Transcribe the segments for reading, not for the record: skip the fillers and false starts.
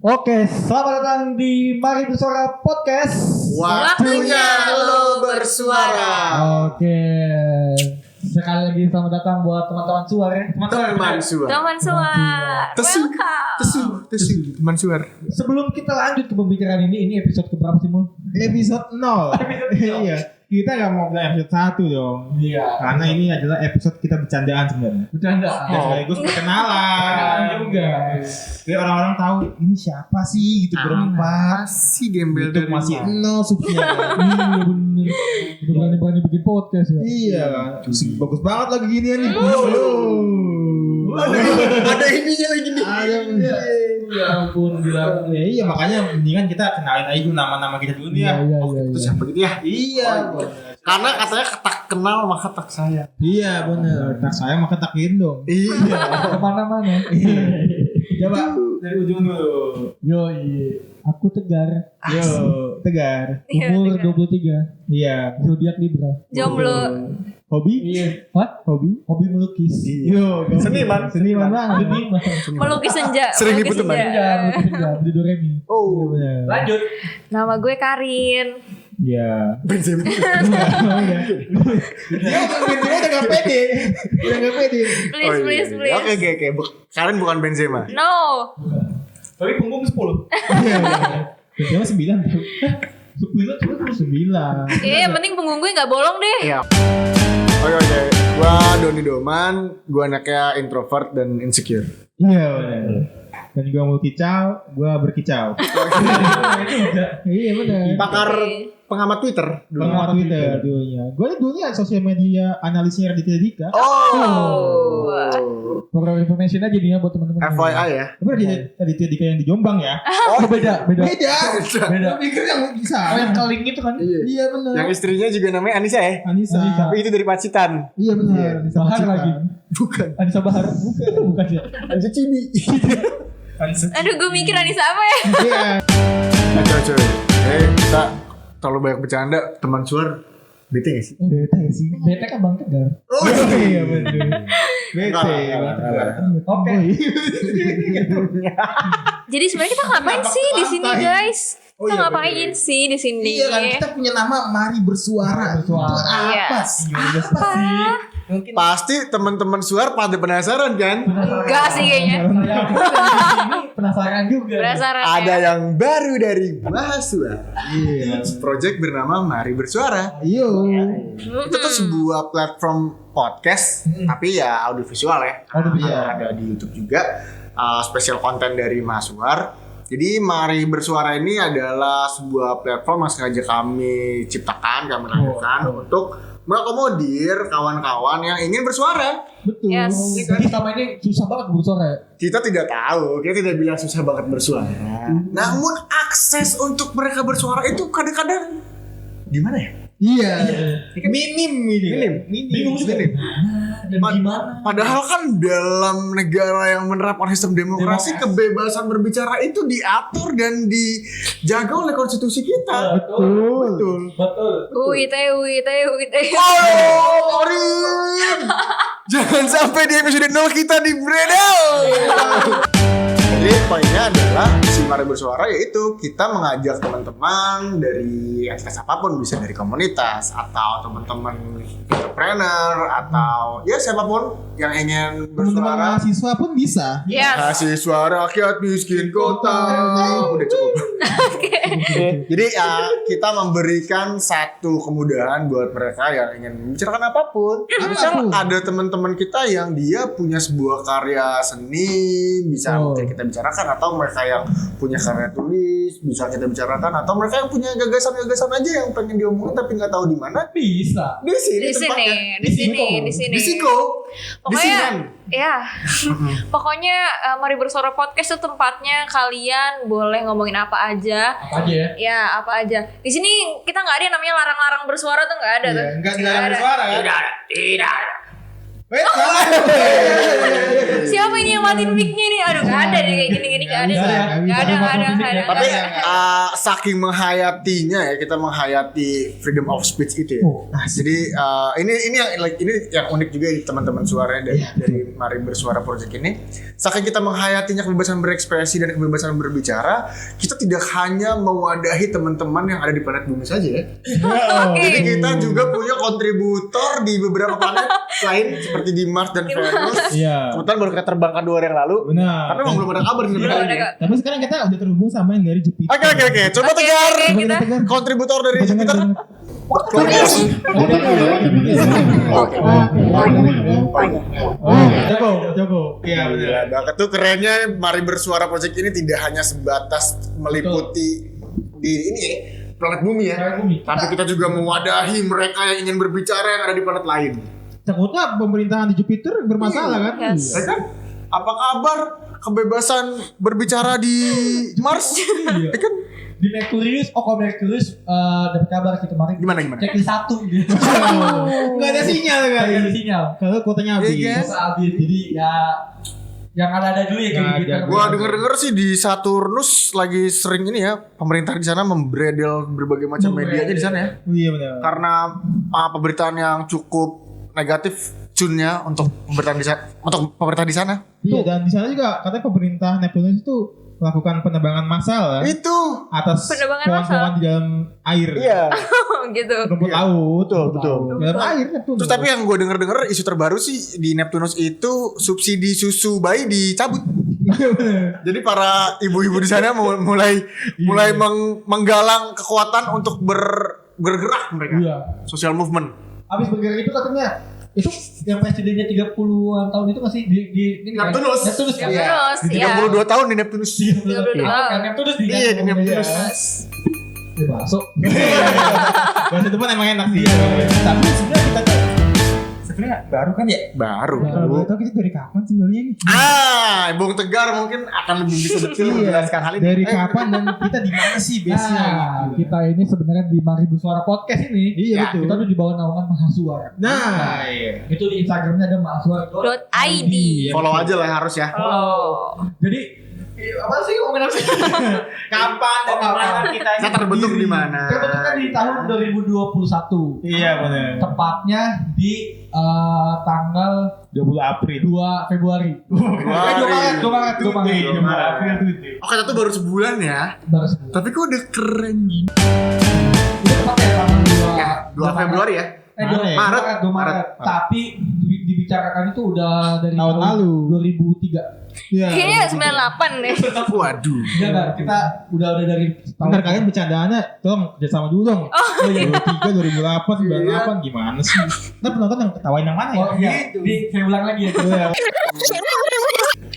Oke, selamat datang di Mari Bersuara Podcast. Waktunya lo bersuara. Oke, sekali lagi selamat datang buat teman-teman suara. Teman suar. Teman suar. Welcome. Tesu. Teman suar. Sebelum kita lanjut ke pembicaraan ini episode keberapa sih, Mul? Episode 0. Iya. Kita gak mau bilang episode 1 dong. Iya. Karena ini adalah episode kita bercandaan sebenarnya. Bercanda. Dan sekaligus perkenalan juga. Biar orang-orang tahu ini siapa sih gitu berempat. Si gembel YouTube dari masih 0 subsnya. Iya bener. Udah berani-berani bikin podcast ya. Iya kan. Bagus banget lagi ginian nih. Ada ininya lagi nih. Ada. Ya ampun gila. Iya makanya mendingan kita kenalin aja dulu nama-nama kita dulu nih ya. Itu siapa gitu ya? Iya. Karena katanya ketak kenal maka tak sayang. Iya bener. Tak sayang maka tak gendong. Iya. Kemana-mana. Coba dari ujung dulu. Yoi. Aku Tegar. Yo, Tegar. Umur 23. Iya. Zodiak Libra. Jomblo. Hobi? Iya. What? Hobi? Hobi melukis. Yo, Seniman. Seniman banget. Seniman. Melukis senja. Sering melukis nipu teman. senja. Enggak, melukis enggak. Di Doremi. Oh. Bener. Lanjut. Nama gue Karin. Iya. Benjamin. Dia udah gak pede. Udah gak pede. Please. Oke. Kalian bukan Benzema. No. Tapi punggung 10. Iya. Dia 9 tuh. 10 cuma 9. Yang penting punggung gue gak bolong deh. Iya. Oke. Gua Doni Doman. Gua anaknya introvert dan insecure. Iya bener. Dan gua mau kicau, gua berkicau. Iya bener. Pakar pengamat Twitter. Pengamat Twitter dulunya. Gua dulunya sosial media analisnya Raditya Dika. Oh. For information aja nih ya buat teman-teman. FYI ya. Tapi Raditya Dika yang di Jombang ya. Oh, beda. Beda. Beda. Gua pikir yang bisa. Oh, yang keling itu kan. Iya bener. Yang istrinya juga namanya Anissa ya. Anissa. Tapi itu dari Pacitan. Iya benar. Anissa Bahar Pacitan. lagi. Bukan. Anissa Bahar. Bukan ya. Anissa Cibi. Aduh, gue mikir Anissa apa ya? Iya. Coy. Kita terlalu banyak bercanda. Teman suar. Bete gak sih? Bete ya sih. Bete kan Bang Tegar. Oh iya betul. Bete. Oke. Jadi sebenarnya kita ngapain Kenapa sih di sini, santai? guys? Oh, Kita iya, ngapain sih di sini? Iya kan kita punya nama Mari Bersuara. Bersuara. Itu apa Yes. sih? Mungkin Pasti teman-teman suar pada penasaran kan? Enggak sih kayaknya. Ini penasaran juga. Penasaran Ada ya? yang baru dari Mahasiswa. Iya. Project bernama Mari Bersuara. Iya. Itu tuh sebuah platform podcast, tapi ya audiovisual ya. Audiovisual. Ada di YouTube juga. Spesial konten dari Mahasiswa. Jadi Mari Bersuara ini adalah sebuah platform yang sengaja kami ciptakan, kami lakukan untuk mengakomodir kawan-kawan yang ingin bersuara. Betul. Yes. Jadi selama ini susah banget bersuara ya. Kita tidak tahu, kita tidak bilang susah banget bersuara. Namun akses untuk mereka bersuara itu kadang-kadang gimana ya? Iya. Minim ini. Bingung juga. Dan gimana? Padahal kan dalam negara yang menerapkan sistem demokrasi, kebebasan berbicara itu diatur dan dijaga oleh konstitusi kita. Betul. Uite. Oh, Orin. Jangan sampai di episode 0 kita di bredel. Jadi poinnya adalah si Mari Bersuara yaitu kita mengajak teman-teman dari entitas apapun, bisa dari komunitas atau teman-teman entrepreneur atau ya siapapun yang ingin Teman-teman bersuara. mahasiswa pun bisa. Yes. Mahasiswa rakyat miskin kota. Udah cukup. Jadi kita memberikan satu kemudahan buat mereka yang ingin membicarakan apapun. Misal ada teman-teman kita yang dia punya sebuah karya seni, bisa mungkin kita bicarakan, atau mereka yang punya karya tulis bisa kita bicarakan, atau mereka yang punya gagasan-gagasan aja yang pengen diomongin tapi nggak tahu di mana. Bisa. Di sini Di sini, tempatnya. di sini. Di Siko. Di Pokoknya, Sinan. ya. Pokoknya Mari Bersuara Podcast itu tempatnya kalian boleh ngomongin apa aja. Apa aja ya? Ya, apa aja. Di sini kita nggak ada yang namanya larang-larang bersuara tuh nggak ada tuh. Enggak dilarang bersuara ya. Tidak ada. Siapa ini yang matiin mic-nya nih? Aduh, gak ada deh kayak gini-gini, gak ada. Gak ada. Tapi saking menghayatinya ya, kita menghayati freedom of speech itu ya. Jadi ini yang unik juga di teman-teman suaranya dari Mari Bersuara Project ini. Saking kita menghayatinya kebebasan berekspresi dan kebebasan berbicara, kita tidak hanya mewadahi teman-teman yang ada di planet bumi saja ya. Jadi kita juga punya kontributor di beberapa planet lain seperti di Mars dan Venus. Iya. Kebetulan baru kita terbangkan 2 hari yang lalu. Benar. Tapi emang belum ada kabar nih sebenarnya ini. Tapi sekarang kita udah terhubung sama yang dari Jupiter. Oke. Coba tegar kita kontributor dari Jupiter. Joko. Iya benar. Nah, itu kerennya Mari Bersuara Project ini tidak hanya sebatas meliputi di ini ya, planet bumi ya. Tapi kita juga mewadahi mereka yang ingin berbicara yang ada di planet lain. Takutnya pemerintahan di Jupiter bermasalah kan? Yes. Ya kan? Apa kabar kebebasan berbicara di Mars? Ya kan? Di Merkurius, kalau Merkurius dapat kabar kita kemarin. Gimana? Checklist 1 gitu. Nggak ada sinyal kan? Nggak ada sinyal. Kalau kuotanya habis. Iya, Kota habis. Jadi ya yang ada dulu ya kayak gitu. Gua denger sih di Saturnus lagi sering ini ya, pemerintah di sana membredel berbagai macam medianya di sana ya. Iya benar. Karena pemberitaan yang cukup negatif tune-nya untuk pemerintah di sana. Iya, dan di sana juga katanya pemerintah Neptunus itu melakukan penerbangan massal ya, Itu. atas Penerbangan pohon-pohon di dalam air. Iya. gitu. Rumput laut. Betul. Di dalam air Neptunus. Terus tapi yang gue denger isu terbaru sih di Neptunus itu subsidi susu bayi dicabut. Jadi para ibu-ibu di sana mulai menggalang kekuatan untuk bergerak mereka. Iya. Social movement. Habis bergerak itu katanya itu yang presidennya 30-an tahun itu masih di ini kan? Neptunus. Neptunus kan? Iya. Neptunus, Di iya. 32 tahun di Neptunus. 32 Kan Neptunus di Iya, di Neptunus. Bakso. Bahasa depan emang enak sih. Tapi sebenarnya kita tuh sebenarnya baru kan ya? Baru. Tahu kita dari kapan sebenarnya ini? Bung Tegar mungkin akan lebih bisa detail menjelaskan hal ini. Dari kapan dan kita di mana sih base-nya Nah, gitu. kita ini sebenarnya di Mari Bersuara Podcast ini. Iya, Ya, betul. kita tuh di bawah naungan Mahasuara. Nah, iya. Itu di Instagramnya ada .id. Follow aja lah harus ya. Oh. Jadi apa sih ngomongin apa sih? Kapan dan di mana kita Kita terbentuk di mana? Terbentuknya di tahun 2021. Iya benar. Tepatnya di tanggal 20 April. 2 Februari. 2 Maret. Oh, kita tuh baru sebulan ya. Baru sebulan. Tapi kok udah keren gini. Itu tepatnya tanggal 2 Februari ya. 2 Maret. Maret. Tapi dibicarakan itu udah dari Tahun lalu. 2003. Iya. Kayaknya 98 deh. Waduh. Enggak, kita udah dari Bentar kalian bercandaannya tolong kerjasama dulu dong. Oh iya. 2003, 2008, 98 gimana sih? Ntar penonton yang ketawain yang mana ya? Oh iya, saya ulang lagi ya.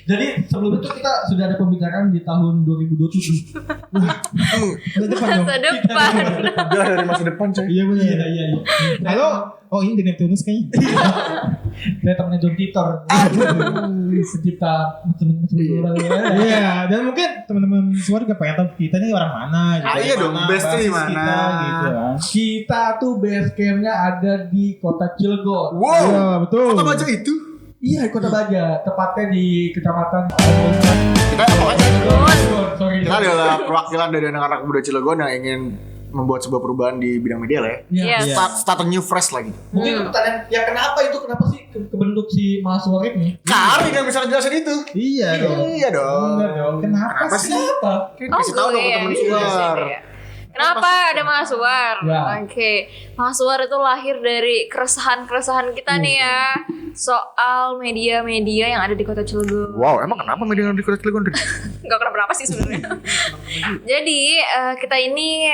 Jadi sebelum itu kita sudah ada pembicaraan di tahun 2027. Masa depan dong. Masa depan. Udah dari masa depan coy. Iya benar. Iya. Halo. Oh ini di Neptunus kayaknya. Saya temennya John Titor. Pencipta macam-macam. Iya, dan mungkin teman-teman suara juga pengen tahu kita nih orang mana gitu. Iya dong, Mana, base-nya di basis mana. kita, gitu kan. Kita tuh base campnya ada di kota Cilegon. Wow. Iya, betul. Kota Baja itu. Iya, kota Baja, tepatnya di kecamatan. Kita apa aja? Sorry. Kita adalah perwakilan dari anak-anak muda Cilegon yang ingin membuat sebuah perubahan di bidang media lah ya. Yes. Start a new fresh lagi. Mungkin pertanyaan, ya kenapa sih kebentuk si mahasiswa ini? Kari kan bisa jelasin itu. Iya dong. Iya dong. Bener dong. Kenapa sih? Kenapa? Kasih tahu dong ke temen suar. Kenapa ada Mahasuar? Ya. Oke, Mahasuar itu lahir dari keresahan-keresahan kita nih ya soal media-media yang ada di kota Cilegon. Wow, emang kenapa media di Kota Cilegon? Gak kenapa-napa sih sebenarnya. Jadi kita ini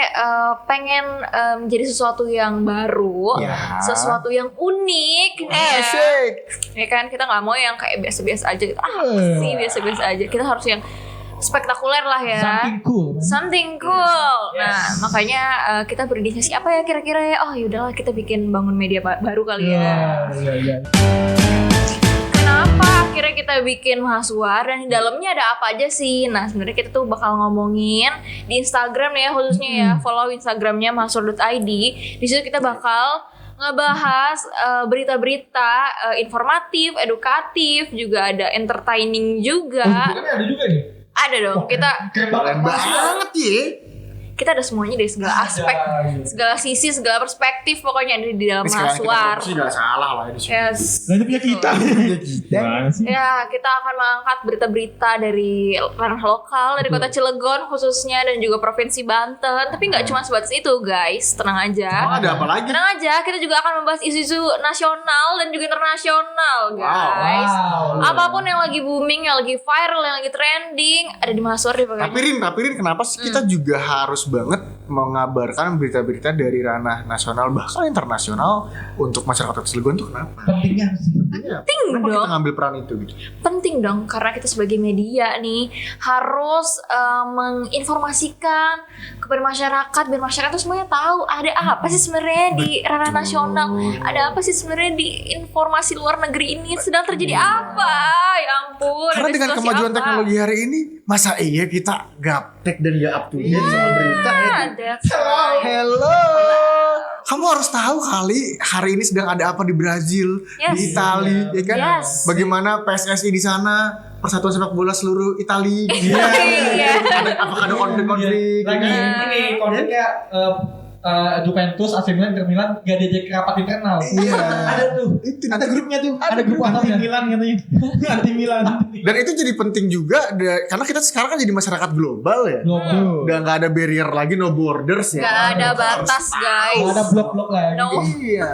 pengen jadi sesuatu yang baru, Ya. sesuatu yang unik, Asik. ya kan kita nggak mau yang kayak biasa-biasa aja gitu. Sih biasa-biasa aja. Kita harus yang spektakuler lah ya. Something cool. Something cool. Nah, makanya kita berinisiasi apa ya kira-kira ya? Oh, yaudahlah kita bikin bangun media baru kali ya. Iya. Kenapa akhirnya kita bikin Mahasuar dan di dalamnya ada apa aja sih? Nah, sebenarnya kita tuh bakal ngomongin di Instagram ya khususnya ya. Follow Instagramnya mahasuar.id. Di situ kita bakal ngebahas berita-berita informatif, edukatif, juga ada entertaining juga. Bukannya ada juga nih. Ada dong. Kita Keren banget ya. kita ada semuanya dari segala aspek, segala sisi, segala perspektif pokoknya ada di dalam Mahaswar. Sih nggak salah lah di sini. Yes. Nah, itu punya kita. Gimana sih? Ya, kita akan mengangkat berita-berita dari ranah lokal, dari kota Cilegon khususnya dan juga provinsi Banten. Tapi nggak cuma sebatas itu, guys. Tenang aja. Oh, ada apa lagi? Tenang aja, kita juga akan membahas isu-isu nasional dan juga internasional, guys. Wow. Apapun yang lagi booming, yang lagi viral, yang lagi trending, ada di Mahaswar di pokoknya. Tapi Rin, kenapa sih kita juga harus banget mengabarkan berita-berita dari ranah nasional bahkan internasional untuk masyarakat Cilegon tuh kenapa? Pentingnya sih. Penting Kenapa dong. kita ngambil peran itu gitu? Penting dong karena kita sebagai media nih harus menginformasikan kepada masyarakat biar masyarakat tuh semuanya tahu ada apa sih sebenarnya di ranah nasional, ada apa sih sebenarnya di informasi luar negeri ini sedang terjadi apa. Ya ampun. Karena ada dengan situasi kemajuan apa. teknologi hari ini, masa iya kita gaptek dan gak up to date sama berita ya? That's right. Hello. Kamu harus tahu kali hari ini sedang ada apa di Brazil, Yes. di Italia, ya kan? Yes. Bagaimana PSSI di sana, Persatuan Sepak Bola seluruh Italia. Iya. Apakah ada konflik-konflik? Lagi ini konfliknya Juventus, AC Milan, Inter Milan gak diajak rapat internal. Iya. Ada tuh. Itu Ada grupnya tuh. Ada grup anti WhatsApp-nya. Milan katanya. Anti Milan. Dan itu jadi penting juga karena kita sekarang kan jadi masyarakat global ya. Global. Udah nggak ada barrier lagi, no borders ya. Gak ada batas, guys. Gak ada blok-blok lagi. No. Iya.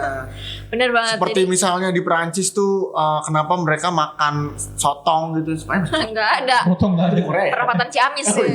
Bener banget. Seperti Jadi, misalnya di Perancis tuh kenapa mereka makan sotong gitu supaya nggak ada Potong gak ada. Korea. perapatan Ciamis ya,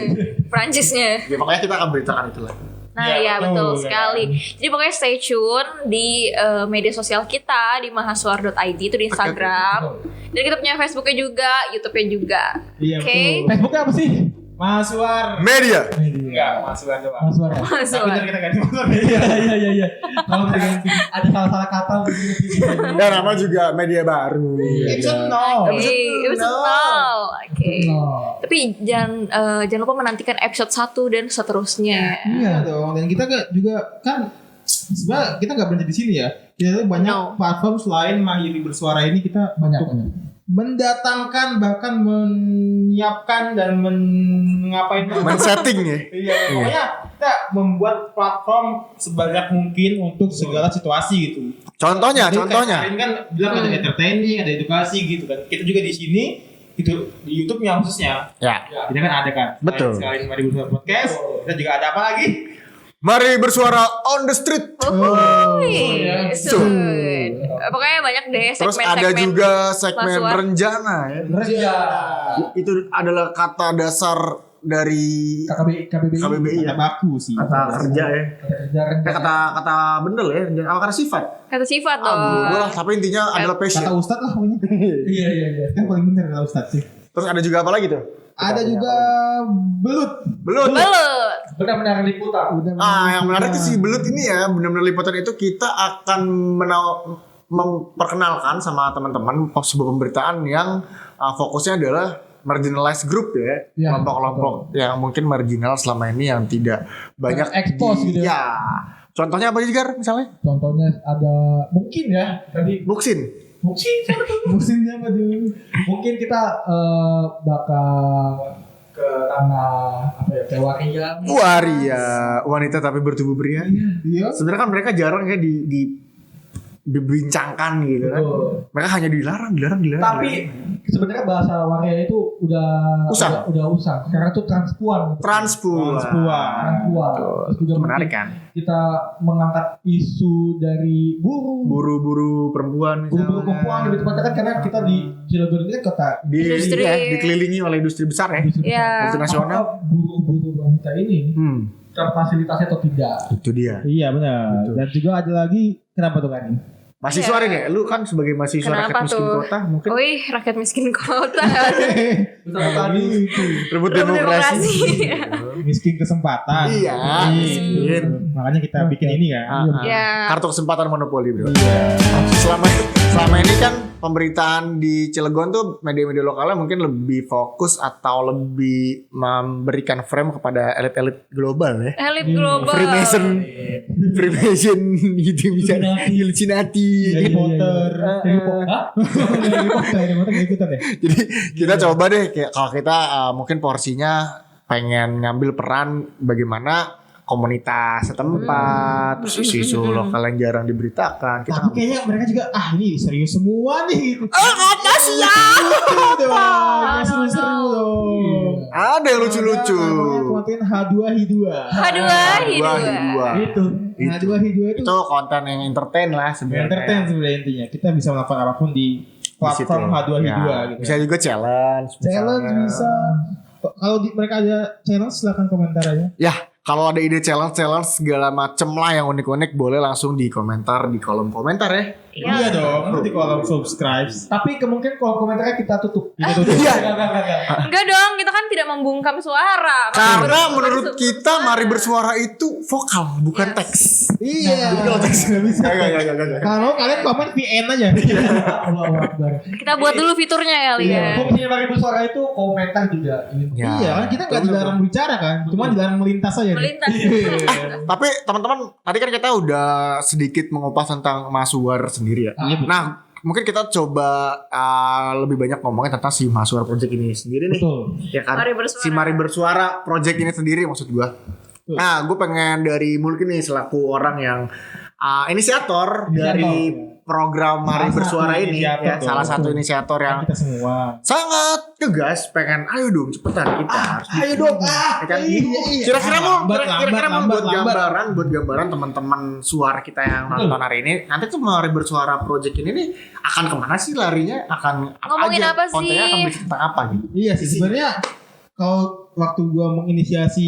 Perancisnya. Ya makanya kita akan beritakan itu lah. Nah Ya, ya betul betul, sekali. Jadi pokoknya stay tune di media sosial kita di mahaswar.id itu di Instagram. Dan kita punya Facebooknya juga, YouTube-nya juga. Iya, Oke. betul. Facebooknya apa sih? Mahaswar. Media. Enggak, Mahaswar doang. Mahaswar ya? Tapi Mahaswar. ntar kita ganti Mahaswar. Iya. Kalau terganti ada salah-salah kata begini. Dan nama juga media baru. It's a no. Oke, episode 0. Oke. No. Tapi jangan lupa menantikan episode 1 dan seterusnya. Iya dong. Dan kita juga kan sebenarnya kita nggak berhenti di sini ya. Kita tuh banyak No. platform selain Mahiri Bersuara ini kita Banyak. mendatangkan bahkan menyiapkan dan ngapain Men-setting ya. Iya, pokoknya kita membuat platform sebanyak mungkin untuk segala situasi gitu. Contohnya. Jadi kayak kemarin kan bilang ada entertaining, ada edukasi gitu kan. Kita juga di sini itu di YouTube-nya khususnya. Ya. Kita kan ada kan. Betul. Selain Mari Bersuara Podcast, kita juga ada apa lagi? Mari bersuara on the street. Uhuy, So. Pokoknya banyak deh Terus segmen-segmen. ada juga segmen Mahaswar. rencana ya. Kerja. Itu adalah kata dasar dari KBBI. KBBI Ada ya. baku sih. Kata kerja ya. Kerja. Kata bendel ya. Apa kata sifat? Kata sifat Ah, bodoh lah. dong. Tapi intinya adalah Kata passion. Ustadz lah pokoknya. Iya. Kan paling bener kata Ustadz sih. Terus ada juga apa lagi tuh? Ada juga belut. Belut. Belut. Benar-benar liputan. Yang menarik sih belut ini ya, benar-benar liputan itu kita akan memperkenalkan sama teman-teman sebuah pemberitaan yang fokusnya adalah marginalized group ya, Ya, kelompok-kelompok yang mungkin marginal selama ini yang tidak banyak Expose gitu ya. ya. Contohnya apa sih Gar misalnya? Contohnya ada mungkin ya tadi Muksin. musimnya apa tuh? Mungkin kita bakal ke tanah apa ya kayak waria. Waria, wanita tapi bertubuh pria. Iya. Sebenarnya kan mereka jarang ya dibincangkan gitu kan. Betul. Mereka hanya dilarang. Tapi sebenarnya bahasa waria itu udah Usang. udah usang. Sekarang tuh transpuan. Transpuan. Transpuan. Terus juga Menarik mungkin kan? kita mengangkat isu dari buruh. Buru-buru perempuan Buru-buru misalnya. perempuan lebih tepatnya kan karena kita di Cilegon ini kan kota Industri. Dikelilingi oleh industri besar ya. Ya. Multinasional. Apakah buruh-buruh wanita ini terfasilitasi atau tidak? Itu dia. Iya benar. Betul. Dan juga ada lagi kenapa tuh kan? Mahasiswa Iya. Rin ya, lu kan sebagai mahasiswa Kenapa rakyat miskin tuh? kota mungkin Wih, rakyat miskin kota. Tadi rebut Rebut demokrasi. demokrasi. Miskin kesempatan. Iya, miskin. Makanya kita bikin ini kan. Ya. Kartu kesempatan monopoli, bro. Iya. Selama ini kan pemberitaan di Cilegon tuh media-media lokalnya mungkin lebih fokus atau lebih memberikan frame kepada elit-elit global ya. Elit global. Freemason gitu bisa Illuminati. Harry Potter. Harry Potter gak ikutan ya? Jadi kita coba deh kayak kalau kita mungkin porsinya pengen ngambil peran bagaimana komunitas setempat, terus isu-isu lokal yang jarang diberitakan. Kita Tapi kayaknya mereka juga ini serius semua nih gitu. kata sih ya. Seru-seru dong. Ada yang lucu-lucu. Konten H2Hi2. H2Hi2. Itu. H2Hi2 Itu konten yang entertain lah sebenarnya. entertain sebenarnya intinya. Kita bisa melakukan apapun di platform H2Hi2 Ya, gitu. bisa juga challenge. Challenge misalnya. bisa. Kalau mereka ada challenge silahkan komentar aja. Ya, kalau ada ide challenge segala macem lah yang unik-unik boleh langsung di komentar di kolom komentar ya. Iya dong, nanti kolom subscribe. Tapi kemungkinan kalau komentarnya kita tutup. Kita tutup. Iya. Enggak dong, kita kan tidak membungkam suara. Karena menurut kita mari bersuara itu vokal bukan teks. Iya. Bukan teks. Nggak bisa. Enggak. Kalau kalian komen VN aja. Allahu Akbar. Kita buat dulu fiturnya kali ya. Fungsinya bagi bersuara itu komentar juga. Ya. Iya kan kita nggak dilarang bicara kan, cuma dilarang melintas aja. Melintas. Tapi teman-teman tadi kan kita udah sedikit mengupas tentang Masuar sendiri ya. Nah, mungkin kita coba lebih banyak ngomongin tentang si Masuar Project ini sendiri nih. Betul. Ya kan? Mari Bersuara. Si Mari Bersuara Project ini sendiri maksud gua. Nah, gue pengen dari Mulki nih selaku orang yang inisiator dari program Mari Salah Bersuara satu ini inisiator ya, dong. salah satu inisiator yang Kita semua. sangat tegas pengen ayo dong cepetan kita harus Ayo dong. Ya kan? Iya. Kira-kira mau kira-kira mau lambat. buat gambaran teman-teman suara kita yang nonton hari ini nanti tuh Mari Bersuara Project ini nih akan kemana sih larinya, akan Ngomongin aja? apa sih? Kontennya akan bercerita tentang apa gitu. Iya sih sebenarnya kalau waktu gua menginisiasi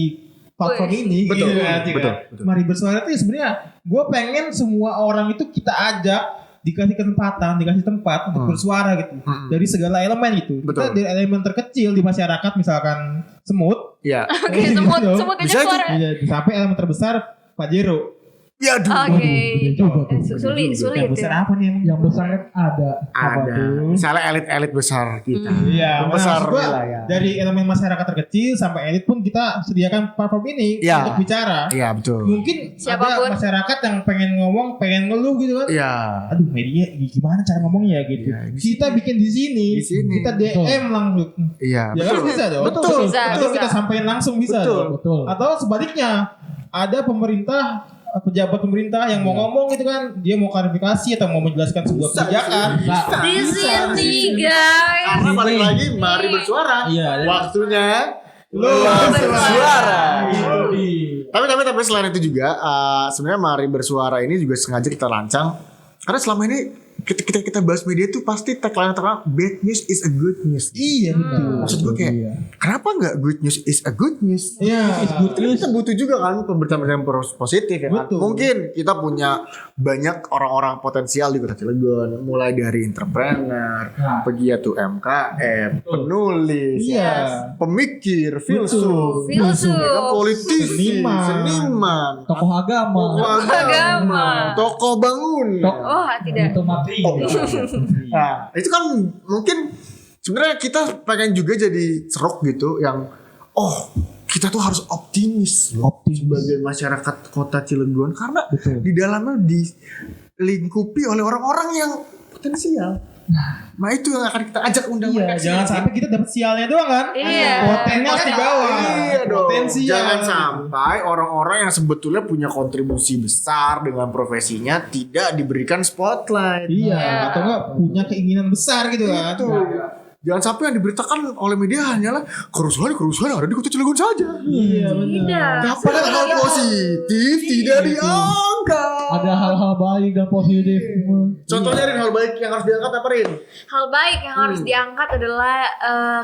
platform Wih. ini Betul, gitu kan, betul, kan. betul. Mari bersuara itu sebenarnya gua pengen semua orang itu kita ajak dikasih kesempatan, dikasih tempat untuk bersuara gitu. Dari segala elemen gitu. Kita Betul. dari elemen terkecil di masyarakat misalkan semut. Iya. Oke, semut aja Bisa aja. suara. Sampai elemen terbesar Pajero. Ya aduh. Oke. juga tuh. Sulit Yang besar ya. apa nih emang? Yang besar kan ada. Apa Ada. tuh? Misalnya elit-elit besar kita. Iya, Besar maksud gua, wilayah. dari elemen masyarakat terkecil sampai elit pun kita sediakan platform ini Iya. untuk bicara. Iya betul. Mungkin Siapapun. ada masyarakat yang pengen ngomong, pengen ngeluh gitu kan. Iya. Aduh, media gimana cara ngomongnya gitu. Iya, Kita bikin di sini, Di sini. kita DM langsung. Iya Ya kan betul. bisa dong. Betul. Bisa, Atau bisa. kita sampaikan langsung bisa Betul. dong. Betul. Atau sebaliknya, ada pemerintah pejabat pemerintah yang mau ngomong gitu kan, dia mau klarifikasi atau mau menjelaskan sebuah kebijakan. Di sini guys. Karena balik lagi mari bersuara. Iya. Waktunya Lu bersuara. Itu di. Tapi selain itu juga sebenarnya Mari Bersuara ini juga sengaja kita lancang karena selama ini kita bahas media tuh pasti tagline terkenal bad news is a good news. Iya betul. Maksud gue kayak kenapa nggak good news is a good news? Iya. Karena kita butuh juga kan pemberitaan positif ya kan. Betul. Mungkin kita punya banyak orang-orang potensial di Kota Cilegon, mulai dari entrepreneur, pegiat UMKM, penulis, Iya. pemikir, filsuf, Filsuf. ya kan, politisi, Seniman. seniman, Tokoh agama. tokoh agama, tokoh bangun. Oh, tidak. Itu materi. Nah, itu kan mungkin sebenarnya kita pengen juga jadi ceruk gitu yang kita tuh harus optimis loh sebagai masyarakat Kota Cilegon karena di dalamnya dilingkupi oleh orang-orang yang potensial. Nah itu yang akan kita ajak undang Iya, mereka. jangan sampai kita dapat sialnya doang kan. Iya. Potennya harus dibawa. Iya dong. Potensial. Jangan sampai orang-orang yang sebetulnya punya kontribusi besar dengan profesinya tidak diberikan spotlight. Iya, Iya. atau enggak punya keinginan besar gitu kan. Itu. Jangan sampai yang diberitakan oleh media hanyalah kerusuhan yang ada di Kota Cilegon saja. Iya, benar. Tidak. Kapan hal positif tidak diangkat? Ada hal-hal baik dan positif. Contohnya Rin, hal baik yang harus diangkat apa Rin? Hal baik yang harus diangkat adalah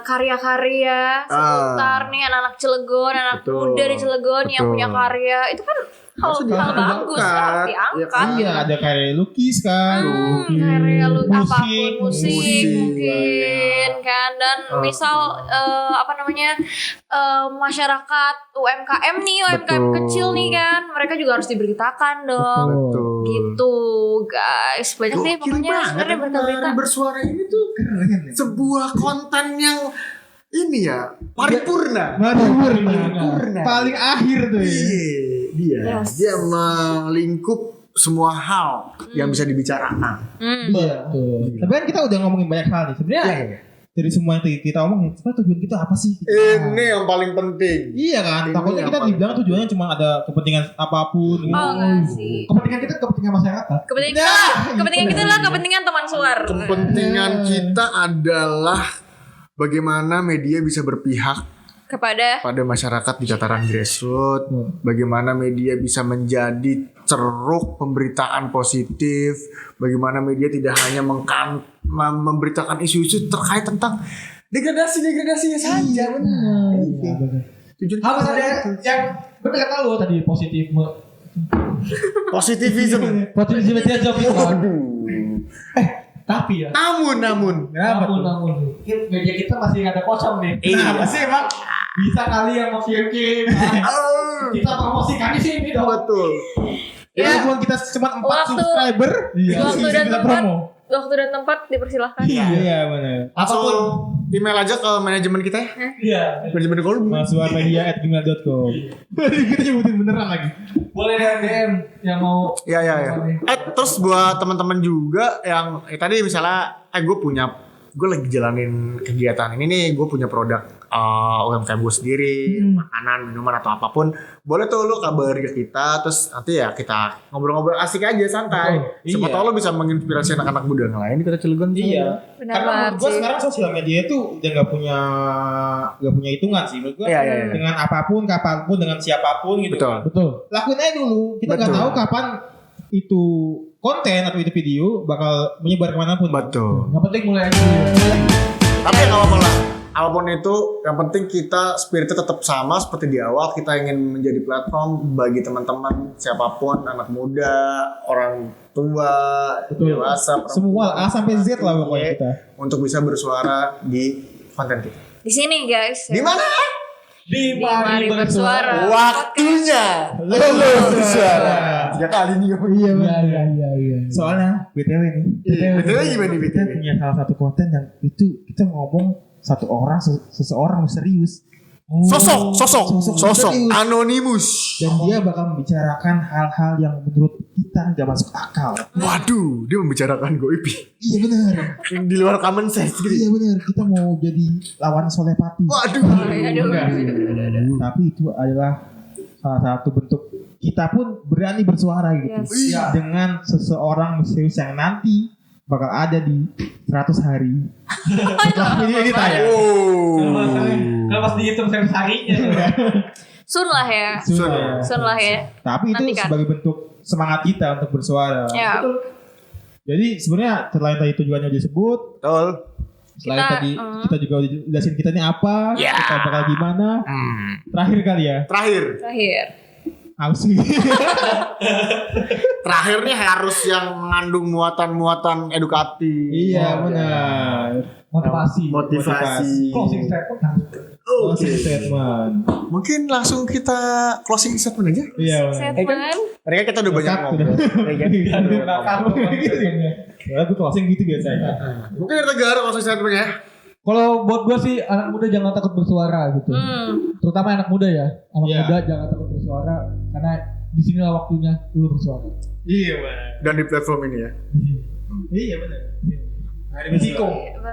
karya-karya seputar nih anak-anak Cilegon, anak Betul. muda di Cilegon yang Betul. punya karya. Itu kan Hal bagus harus diangkat. Iya, ada karya lukis kan. Karya lu apapun musik musik mungkin kan, dan misal masyarakat UMKM nih, UMKM kecil nih kan, mereka juga harus diberitakan dong. Betul. Gitu guys, banyak deh pokoknya sebenarnya berita-berita. Bersuara ini tuh Keren ya. sebuah konten yang ini ya paripurna. Paripurna. Paling akhir tuh ya. Dia Yes. dia melingkup semua hal yang bisa dibicarakan. Iya. Tapi kan kita udah ngomongin banyak hal nih. Sebenarnya Iya. dari semua yang kita omongin, sebenarnya tujuan kita apa sih? Ini yang paling penting. Iya kan, Ini takutnya yang kita paling dibilang tujuannya cuma ada kepentingan apapun gitu. Oh enggak sih. Kepentingan kita kepentingan masyarakat. Kepentingan kita adalah kepentingan teman suar. Kepentingan kita adalah bagaimana media bisa berpihak Kepada pada masyarakat di tataran grassroots, bagaimana media bisa menjadi ceruk pemberitaan positif, bagaimana media tidak hanya memberitakan isu-isu terkait tentang degradasinya saja. Benar. Tujuan kita Harus ada itu. yang bener kata lu tadi positif Positivism. positivitas itu kan. Tapi ya. Namun. Namun media kita masih ada kosong nih. Iya. Sih emang bisa kali yang mau kirim kita promosikan di sini dong. Betul. Ya. Walaupun kita cuma 4 Waktu- subscriber, waktu dan kita tempat, promo. waktu dan tempat dipersilahkan. Iya benar. Langsung email aja ke manajemen kita ya. Iya. Manajemen kolom. Masuarmedia@gmail.com. Kita nyebutin beneran lagi. Boleh DM yang mau. Iya. Terus buat teman-teman juga yang tadi misalnya gue lagi jalanin kegiatan ini nih, gue punya produk UMKM gue sendiri, makanan, minuman atau apapun, boleh tuh lu kabari ke kita, terus nanti ya kita ngobrol-ngobrol asik aja santai. Siapa Iya. tahu lu bisa menginspirasi anak-anak muda yang lain di Kota Cilegon. Iya. Benar Karena banget menurut gue sih. sekarang sosial media itu udah nggak punya hitungan sih. Menurut gue Iya. dengan apapun, kapanpun, dengan siapapun gitu. Betul. Lakuin aja dulu. Kita nggak Betul. tahu kapan itu konten atau itu video bakal menyebar kemanapun. Betul. Yang penting mulai aja dulu. Tapi nggak apa-apa lah. Apapun itu, yang penting kita spiritnya tetap sama seperti di awal. Kita ingin menjadi platform bagi teman-teman siapapun, anak muda, orang tua, dewasa, Semua A sampai Z lah pokoknya kita. untuk bisa bersuara di konten kita. Di sini guys. Di mana? Di Mari bersuara. Waktunya lo bersuara. 3 kali nih gue. Iya. Soalnya BTW nih. Betul gimana nih Kita punya salah satu konten yang itu kita ngomong satu orang seseorang serius. Sosok anonimus. Dan dia bakal membicarakan hal-hal yang menurut kita nggak masuk akal. Waduh, dia membicarakan Goipi Iya benar. di luar common sense gitu. Iya benar. Kita mau jadi lawan Solepati. Waduh. Enggak. Tapi itu adalah salah satu bentuk kita pun berani bersuara gitu. Yes. Dengan seseorang misterius yang nanti bakal ada di 100 hari. Setelah video ini tayang. Kalau pas dihitung service harinya. Sun lah ya. Sun lah ya. Tapi itu Nantikan. sebagai bentuk semangat kita untuk bersuara. Ya. Jadi sebenarnya selain tadi tujuannya disebut, Betul. selain Kita, tadi kita juga udah jelasin kita ini apa, kita bakal gimana. Terakhir kali ya. Terakhir Ausi. nih harus yang mengandung muatan-muatan edukatif. Iya benar. Motivasi. Closing statement. Closing statement. Mungkin langsung kita closing statement aja. Iya benar. Statement. Mereka kita udah banyak Lengkap ngobrol. Aku closing gitu biasanya. Mungkin dari Tegara closing statementnya. Kalau buat gue sih anak muda jangan takut bersuara gitu. Terutama anak muda ya. Anak Iya. muda jangan takut bersuara karena di sinilah waktunya lu bersuara. Iya benar. Dan di platform ini ya. Iya benar. Hari Risiko.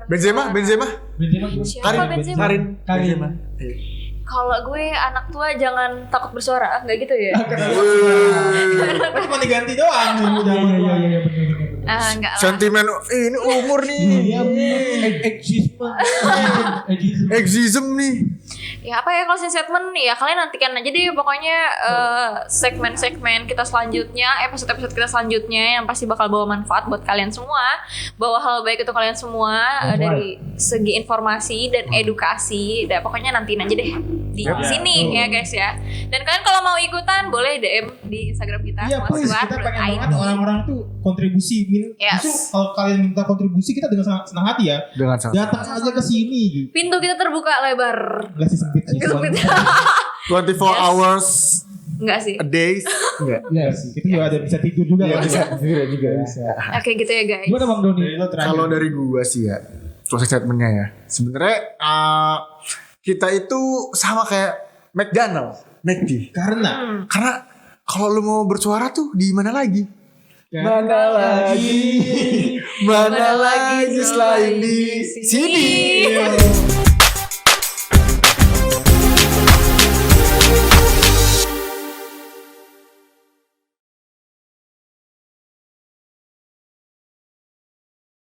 Benzema. Siapa Benzema? Karin. Karin. Kalau gue anak tua jangan takut bersuara, enggak gitu ya? Cuma diganti doang. Iya benar. Enggak lah. Sentimen ini umur nih. Exism nih. Ya apa ya closing statement ya, kalian nantikan aja deh pokoknya segmen-segmen kita selanjutnya, episode-episode kita selanjutnya yang pasti bakal bawa manfaat buat kalian semua, bawa hal baik untuk kalian semua dari segi informasi dan edukasi. Dan pokoknya nantiin aja deh. di sini ya guys ya. Dan kalian kalau mau ikutan boleh DM di Instagram kita. Iya, please, kita pengen banget orang-orang tuh kontribusi. Yes. Justru kalau kalian minta kontribusi kita dengan senang hati ya. Dengan sangat. Datang aja ke sini gitu. Pintu kita terbuka lebar. Enggak sih sempit sih. Sempit. 24 hours Enggak sih. a day. Enggak. Iya sih. Kita juga ada bisa tidur juga Iya kan. bisa juga bisa. Oke gitu ya guys. Gimana Bang Doni? Kalau dari gua sih ya, closing statementnya ya. Sebenarnya kita itu sama kayak McDonald, McD. Karena Karena kalau lu mau bersuara tuh di mana lagi? Mana lagi? Mana lagi selain di sini? Sini.